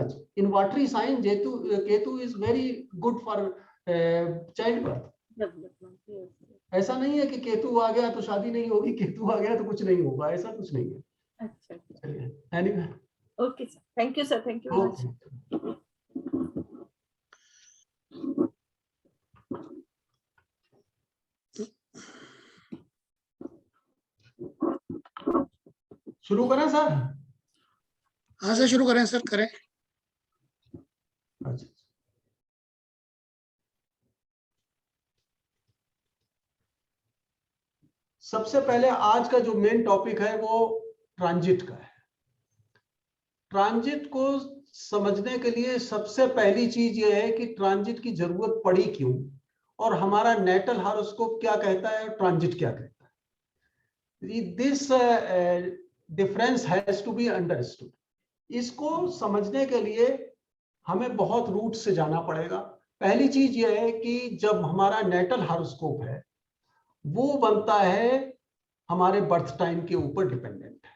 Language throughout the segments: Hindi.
Much in watery sign Ketu is very good for child birth. ऐसा नहीं है कि केतु आ गया तो शादी नहीं होगी, केतु आ गया तो कुछ नहीं होगा, ऐसा कुछ नहीं है। अच्छा, anyway okay sir, thank you sir, thank you very much. शुरू करें सर? हाँ सर, शुरू करें सर, करें। अच्छा, सबसे पहले आज का जो मेन टॉपिक है वो ट्रांजिट का है। ट्रांजिट को समझने के लिए सबसे पहली चीज ये है कि ट्रांजिट की जरूरत पड़ी क्यों, और हमारा नेटल हॉरोस्कोप क्या कहता है और ट्रांजिट क्या कहता है। This difference has to be understood. इसको समझने के लिए हमें बहुत रूट से जाना पड़ेगा। पहली चीज ये है कि जब हमारा नेटल हॉरोस्कोप है वो बनता है हमारे बर्थ टाइम के ऊपर डिपेंडेंट है,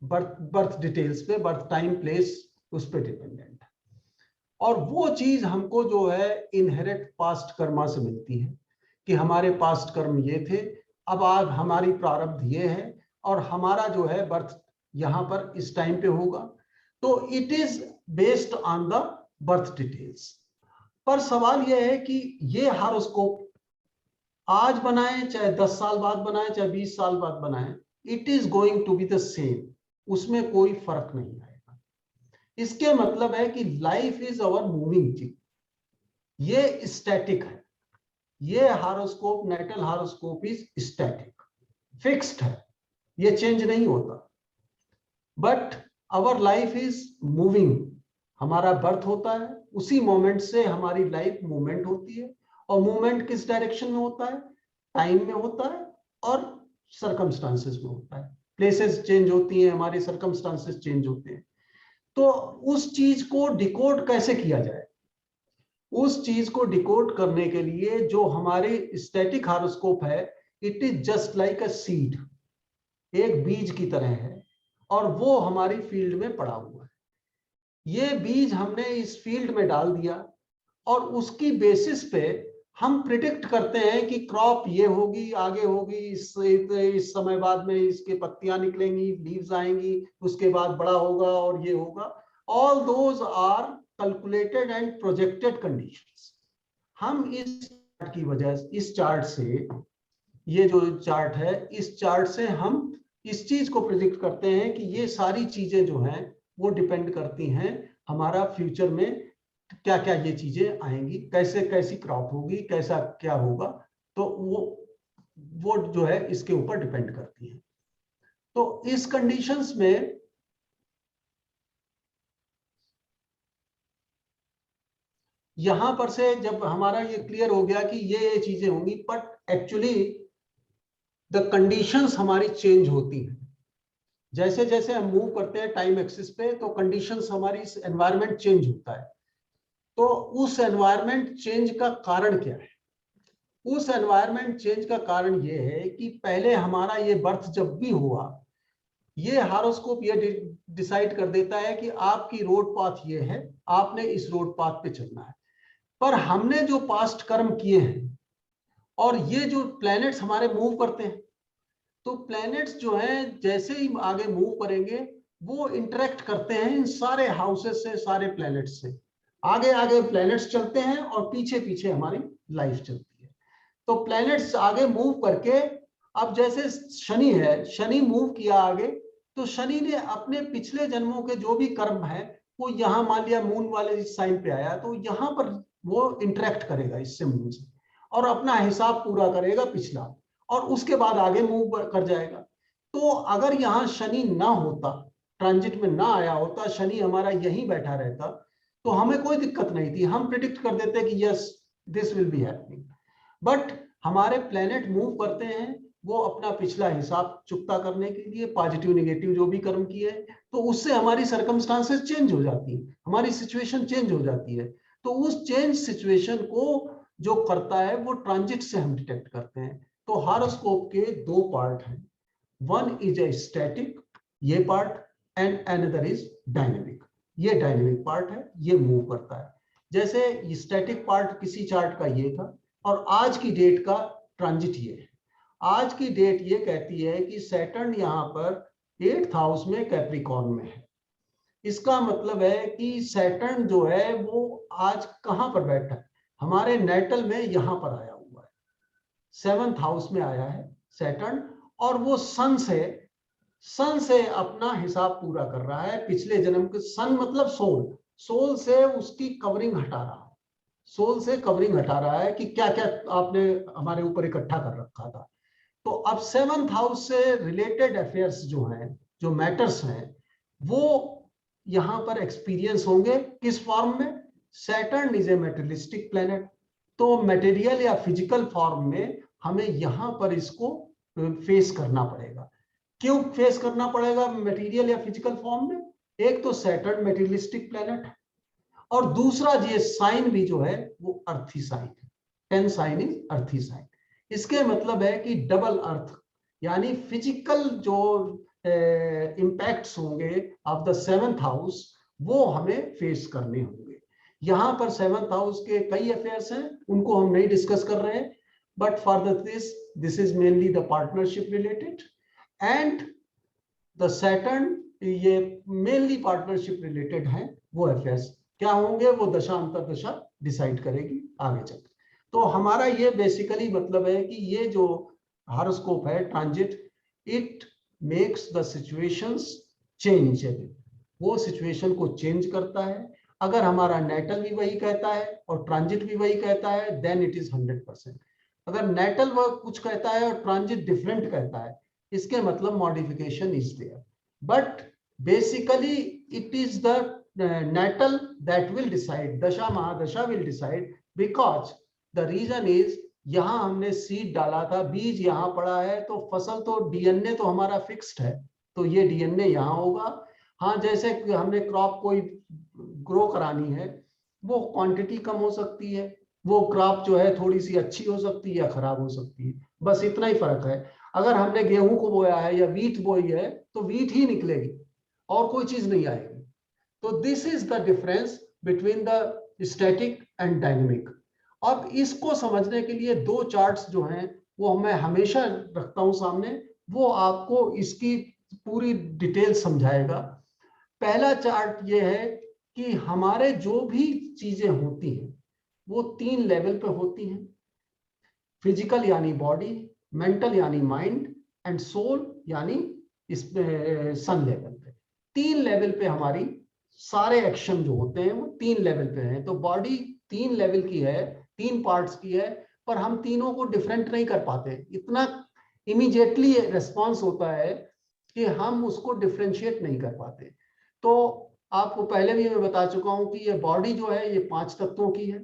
बर्थ डिटेल्स पे, बर्थ टाइम प्लेस उस पर डिपेंडेंट है। और वो चीज हमको जो है इनहेरिट पास्ट कर्मा से मिलती है कि हमारे पास्ट कर्म ये थे, अब आज हमारी प्रारब्ध ये है और हमारा जो है बर्थ यहाँ पर इस टाइम पे होगा। तो it is based on the birth details. पर सवाल यह है कि ये हॉरोस्कोप आज बनाए चाहे 10 साल बाद बनाए चाहे 20 साल बाद बनाए, it is going to be the same, उसमें कोई फर्क नहीं आएगा। इसके मतलब है कि life is our moving thing, ये स्टैटिक है। ये horoscope, natal horoscope is static, fixed है, ये चेंज नहीं होता। But our life is moving. हमारा बर्थ होता है, उसी मोमेंट से हमारी लाइफ मूवमेंट होती है। और मूवमेंट किस डायरेक्शन में होता है? टाइम में होता है और सर्कमस्टांसेस में होता है। प्लेसेस चेंज होती हैं, हमारे सर्कमस्टांसेस चेंज होते हैं। तो उस चीज को डिकोड कैसे किया जाए? उस चीज को डिकोड करने के लिए जो हमारे स्टैटिक हॉरोस्कोप है, it is just like a seed, एक बीज की तरह है, और वो हमारी फील्ड में पड़ा हुआ है। ये बीज हमने इस फील्ड में डाल दिया और उसकी बेसिस पे हम प्रिडिक्ट करते हैं कि क्रॉप ये होगी, आगे होगी, इस समय बाद में इसके पत्तियां निकलेंगी, लीव्स आएंगी, उसके बाद बड़ा होगा और ये होगा। All those are calculated and projected conditions. हम इस चार्ट की वजह, इस चार्ट से, ये जो चार्ट है, इस चार्ट से हम इस चीज को प्रिडिक्ट करते हैं कि ये सारी चीजें जो हैं वो डिपेंड करती हैं हमारा फ्यूचर में क्या क्या ये चीजें आएंगी, कैसे कैसी क्रॉप होगी, कैसा क्या होगा। तो वो जो है इसके ऊपर डिपेंड करती है। तो इस कंडीशंस में यहां पर से जब हमारा ये क्लियर हो गया कि ये चीजें होंगी, बट एक्चुअली द कंडीशंस हमारी चेंज होती हैं। जैसे जैसे हम मूव करते हैं टाइम एक्सिस पे, तो कंडीशंस हमारी, एनवायरनमेंट चेंज होता है। तो उस एनवायरनमेंट चेंज का कारण क्या है? उस एनवायरनमेंट चेंज का कारण ये है कि पहले हमारा ये बर्थ जब भी हुआ, ये हॉरोस्कोप ये डिसाइड कर देता है कि आपकी रोड पाथ ये है, आपने इस रोड पाथ पे चलना है। पर हमने जो पास्ट कर्म किए हैं और ये जो प्लैनेट्स हमारे मूव करते हैं, तो प्लैनेट्स जो हैं जैसे ही आगे मूव करेंगे वो इंटरेक्ट करते हैं इन सारे हाउसेस से, सारे प्लैनेट्स से। आगे आगे प्लैनेट्स चलते हैं और पीछे पीछे हमारी लाइफ चलती है। तो प्लैनेट्स आगे मूव करके, अब जैसे शनि है, शनि मूव किया आगे, तो शनि ने अपने पिछले जन्मों के जो भी कर्म है वो यहाँ, मान लिया मून वाले साइन पे आया, तो यहाँ पर वो इंटरेक्ट करेगा इससे, मून से, और अपना हिसाब पूरा करेगा पिछला, और उसके बाद आगे मूव कर जाएगा। तो अगर यहाँ शनि ना होता, ट्रांजिट में ना आया होता, शनि हमारा यहीं बैठा रहता, तो हमें कोई दिक्कत नहीं थी, हम प्रिडिक्ट कर देते कि yes this will be happening. But हमारे प्लेनेट मूव करते हैं, वो अपना पिछला हिसाब चुकता करने के लिए, पॉजिटिव नेगेटिव जो भी कर्म किए, तो उससे हमारी सर्कमस्टांसेस चेंज हो जाती है, हमारी सिचुएशन चेंज हो जाती है। तो उस चेंज सिचुएशन को जो करता है वो ट्रांजिट से हम डिटेक्ट करते हैं। तो हॉरोस्कोप के दो पार्ट हैं, वन इज ए स्टैटिक, ये part, and another is dynamic. ये डायनेमिक पार्ट है, ये मूव करता है। जैसे स्टैटिक पार्ट किसी चार्ट का ये था, और आज की डेट का ट्रांजिट ये है। आज की डेट ये कहती है कि सैटर्न यहाँ पर 8th हाउस में कैप्रिकॉर्न में है। इसका मतलब है कि सैटर्न जो है वो आज कहां पर बैठा है, हमारे नेटल में यहां पर आया हुआ है, 7th हाउस में आया है सैटर्न, और वो सन से अपना हिसाब पूरा कर रहा है। पिछले जन्म के सन मतलब सोल से उसकी कवरिंग हटा रहा है, सोल से कवरिंग हटा रहा है कि क्या क्या आपने हमारे ऊपर इकट्ठा कर रखा था। तो अब 7th हाउस से रिलेटेड अफेयर्स जो हैं, जो मैटर्स हैं, वो यहां पर एक्सपीरियंस होंगे किस फॉर्म में? Saturn is a materialistic planet, तो मटेरियल या फिजिकल फॉर्म में हमें यहां पर इसको फेस करना पड़ेगा। क्यों फेस करना पड़ेगा मटेरियल या फिजिकल फॉर्म में? एक तो सैटर्न मेटेरियलिस्टिक प्लैनेट है, और दूसरा ये साइन भी जो है वो अर्थी साइन है। 10 साइन इज अर्थी साइन। इसके मतलब है कि डबल अर्थ, यानी फिजिकल जो इंपैक्ट्स होंगे ऑफ द 7th हाउस वो हमें फेस करने होंगे। यहां पर 7th हाउस के कई अफेयर्स हैं, उनको हम नहीं डिस्कस कर रहे हैं, but for this is mainly the partnership related and the Saturn, ये मेनली पार्टनरशिप रिलेटेड हैं। वो अफेयर्स क्या होंगे वो दशा अंतरदशा डिसाइड करेगी आगे चल। तो हमारा ये बेसिकली मतलब है कि ये जो हॉरोस्कोप है transit, it makes the situations changeable, वो सिचुएशन को चेंज करता है। अगर हमारा नेटल भी वही कहता है और ट्रांजिट भी वही कहता है, देन इट इज 100%। अगर नेटल वो कुछ कहता है और ट्रांजिट डिफरेंट कहता है, इसके मतलब modification is there, but basically it is the natal that will decide, dasha mahadasha will decide, because the reason is यहां हमने सीड डाला था, बीज यहां पड़ा है, तो फसल तो डीएनए तो हमारा फिक्स्ड है, तो ये डीएनए यहां होगा। हाँ, जैसे हमने क्रॉप कोई ग्रो करानी है, वो क्वांटिटी कम हो सकती है, वो क्रॉप जो है थोड़ी सी अच्छी हो सकती है या खराब हो सकती है, बस इतना ही फर्क है। अगर हमने गेहूं को बोया है या वीट बोई है तो वीट ही निकलेगी और कोई चीज नहीं आएगी। तो this is the difference between the static and dynamic. अब इसको समझने के लिए दो चार्ट्स जो हैं वो मैं हमेशा रखता हूं सामने, वो आपको इसकी पूरी डिटेल समझाएगा। पहला चार्ट ये है कि हमारे जो भी चीजें होती हैं वो 3 लेवल पे होती हैं, फिजिकल यानी बॉडी, मेंटल यानी माइंड, एंड सोल यानी इसमें सन लेवल पे। 3 लेवल पे हमारी सारे एक्शन जो होते हैं वो 3 लेवल पे हैं। तो बॉडी 3 लेवल की है, 3 पार्ट्स की है, पर हम तीनों को डिफरेंट नहीं कर पाते। इतना इमीडिएटली रेस्पॉन्स होता है कि हम उसको डिफरेंशिएट नहीं कर पाते। तो आपको पहले भी मैं बता चुका हूं कि ये बॉडी जो है ये 5 तत्वों की है।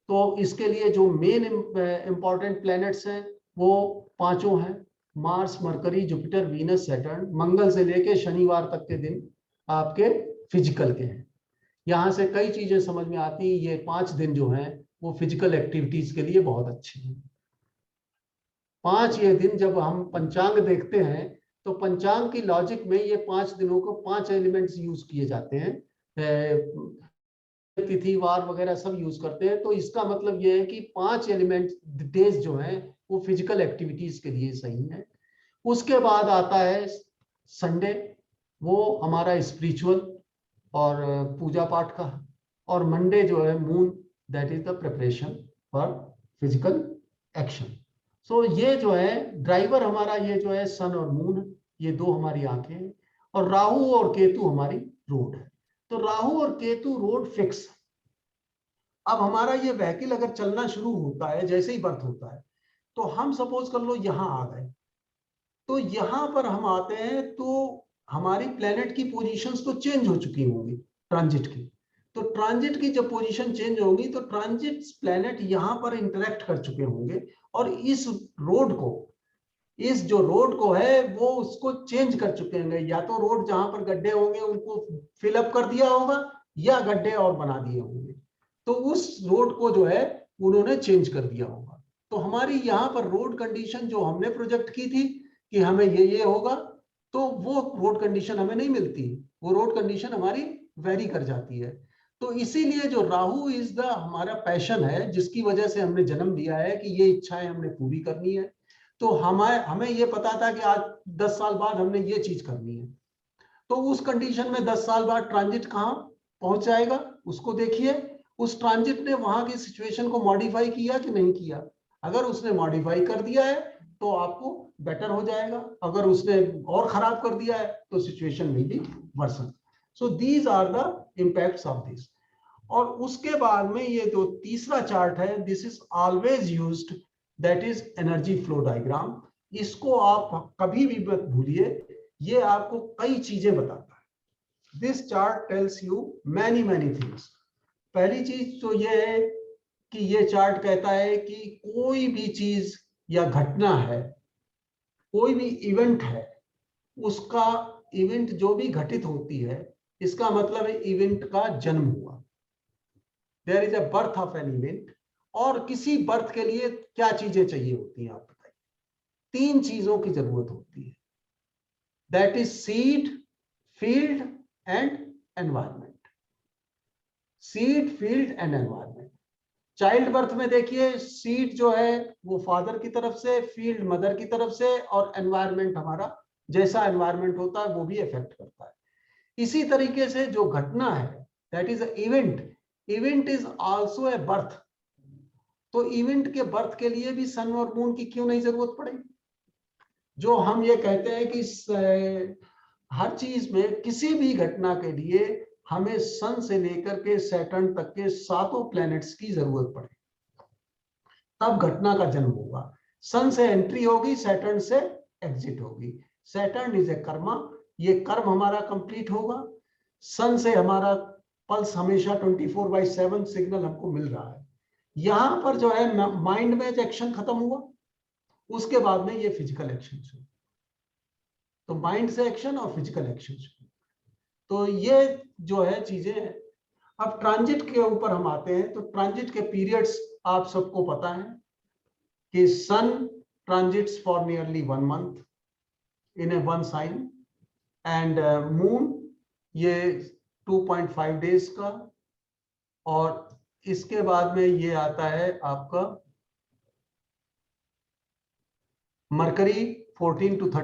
तो इसके लिए जो मेन इंपॉर्टेंट प्लैनेट्स हैं वो 5 हैं, Mars, Mercury, Jupiter, Venus, Saturn. मंगल से लेके शनिवार तक के दिन आपके फिजिकल के हैं। यहां से कई चीजें समझ में आती हैं। ये 5 दिन जो हैं वो फिजिकल एक्टिविटीज के लिए बहुत अच्छे हैं। 5 ये दिन जब हम पंचांग देखते हैं तो पंचांग की लॉजिक में ये 5 दिनों को 5 एलिमेंट्स यूज किए जाते हैं, तिथि वार वगैरह सब यूज करते हैं। तो इसका मतलब ये है कि 5 एलिमेंट डेज जो हैं वो फिजिकल एक्टिविटीज के लिए सही है। उसके बाद आता है संडे, वो हमारा स्पिरिचुअल और पूजा पाठ का, और मंडे जो है moon, that is the preparation for physical action. So ये जो है ड्राइवर हमारा, ये जो है सन और मून, ये 2 हमारी आंखें हैं, और राहु और केतु हमारी रोड है। तो राहु और केतु रोड फिक्स। अब हमारा ये व्हीकल अगर चलना शुरू होता है, जैसे ही बर्थ होता है, तो हम सपोज कर लो यहां आ गए, तो यहां पर हम आते हैं तो हमारी प्लेनेट की पोजीशंस तो चेंज हो चुकी होंगी ट्रांजिट की। तो ट्रांजिट की जब पोजीशन चेंज होगी तो ट्रांजिट प्लेनेट यहां पर इंटरेक्ट कर चुके होंगे, और इस जो रोड को है वो उसको चेंज कर चुके होंगे। या तो रोड जहां पर गड्ढे होंगे उनको फिलअप कर दिया होगा, या गड्ढे और बना दिए होंगे, तो उस रोड को जो है उन्होंने चेंज कर दिया होगा। तो हमारी यहाँ पर रोड कंडीशन जो हमने प्रोजेक्ट की थी कि हमें ये होगा, तो वो रोड कंडीशन हमें नहीं मिलती। वो रोड कंडीशन हमारी वेरी कर जाती है। तो इसीलिए जो राहु इज द हमारा पैशन है, जिसकी वजह से हमने जन्म लिया है कि ये इच्छाएं हमने पूरी करनी है। तो हमें ये पता था कि आज 10 साल बाद हमने ये चीज करनी है। तो उस कंडीशन में 10 साल बाद ट्रांजिट कहाँ पहुंच जाएगा, उसको देखिए। उस ट्रांजिट ने वहां की सिचुएशन को मॉडिफाई किया कि नहीं किया। अगर उसने मॉडिफाई कर दिया है तो आपको बेटर हो जाएगा, अगर उसने और खराब कर दिया है तो सिचुएशन में भी version. So these are the impacts of this. और उसके बाद में ये जो तीसरा चार्ट है, this is always used, that is energy flow diagram. इसको आप कभी भी मत भूलिए, ये आपको कई चीजें बताता है। This chart tells you many many things. पहली चीज तो ये है कि ये चार्ट कहता है कि कोई भी चीज या घटना है, कोई भी इवेंट है, उसका इवेंट जो भी घटित होती है, इसका मतलब है इवेंट का जन्म हुआ। There is a birth of an event. और किसी बर्थ के लिए क्या चीजें चाहिए होती हैं, आप बताइए। 3 चीजों की जरूरत होती है, that is seed, field and environment. Seed, field and environment. Child birth में देखिए, सीड जो है वो फादर की तरफ से, फील्ड मदर की तरफ से, और एनवायरमेंट हमारा जैसा एनवायरमेंट होता है वो भी इफेक्ट करता है। इसी तरीके से जो घटना है, that is event, event is also a birth. तो इवेंट के बर्थ के लिए भी सन और मून की क्यों नहीं जरूरत पड़ेगी। जो हम ये कहते हैं कि हर चीज में, किसी भी घटना के लिए हमें सन से लेकर के सैटर्न तक के 7 प्लैनेट्स की जरूरत पड़े, तब घटना का जन्म होगा। सन से एंट्री होगी, सैटर्न से एग्जिट होगी। सैटर्न इज ए कर्मा, ये कर्म हमारा कंप्लीट होगा। सन से हमारा पल्स हमेशा 24/7 सिग्नल हमको मिल रहा है। यहां पर जो है माइंड में एक्शन खत्म हुआ, उसके बाद में ये फिजिकल एक्शन शुरू। तो माइंड से एक्शन और फिजिकल एक्शन शुरू। तो ये जो है चीजें हैं। अब ट्रांजिट के ऊपर हम आते हैं। तो ट्रांजिट के पीरियड्स आप सबको पता है कि sun transits for nearly 1 month in a 1 sign, and moon ये 2.5 days का। और इसके बाद में ये आता है आपका मरकरी 14 to 30